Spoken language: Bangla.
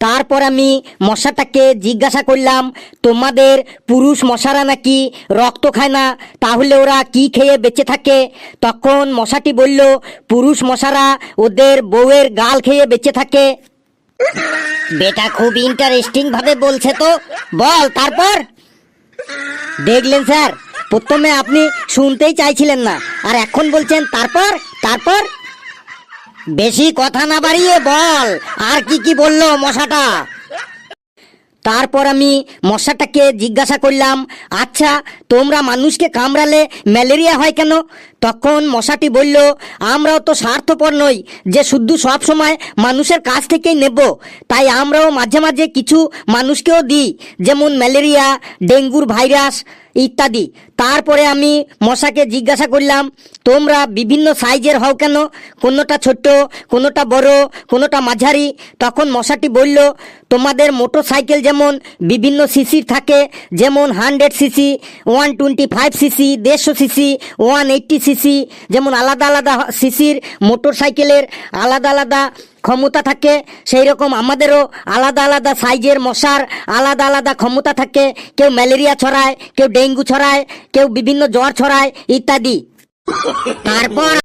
তারপর আমি মশাটাকে জিজ্ঞাসা করলাম, তোমাদের পুরুষ মশারা নাকি রক্ত খায় না, তাহলে ওরা কি খেয়ে বেঁচে থাকে? তখন মশাটি বলল, পুরুষ মশারা ওদের বউয়ের গাল খেয়ে বেঁচে থাকে। বেটা খুব ইন্টারেস্টিং ভাবে বলছে তো, বল তারপর। দেখলেন স্যার, প্রথমে আপনি শুনতেই চাইছিলেন না, আর এখন বলছেন তারপর তারপর। বেশি কথা না বাড়িয়ে বল, আর কি কি বললো মশাটা? তারপর আমি মশাটাকে জিজ্ঞাসা করলাম, আচ্ছা তোমরা মানুষকে কামড়ালে ম্যালেরিয়া হয় কেন? তখন মশাটি বলল, আমরাও তো স্বার্থপর নই যে শুধু সব সময় মানুষের কাছ থেকেই নেব, তাই আমরাও মাঝে মাঝে কিছু মানুষকেও দিই, যেমন ম্যালেরিয়া, ডেঙ্গুর ভাইরাস ইত্যাদি। তারপরে আমি মশাকে জিজ্ঞাসা করলাম, তোমরা বিভিন্ন সাইজের হও কেন? কোনোটা ছোট, কোনোটা বড়, কোনোটা মাঝারি। তখন মশাটি বলল, তোমাদের মোটর সাইকেল যেমন বিভিন্ন সিসির থাকে, যেমন 100 সিসি, 125 সিসি, 150 সিসি, 180 সিসি, যেমন আলাদা আলাদা সিসির মোটর সাইকেলের আলাদা আলাদা ক্ষমতা থাকে, সেই রকম আমাদেরও আলাদা আলাদা সাইজের মশার আলাদা আলাদা ক্ষমতা থাকে। কেউ ম্যালেরিয়া ছড়ায়, কেউ ডেঙ্গু ছড়ায়, কেউ বিভিন্ন জ্বর ছড়ায় ইত্যাদি। তারপর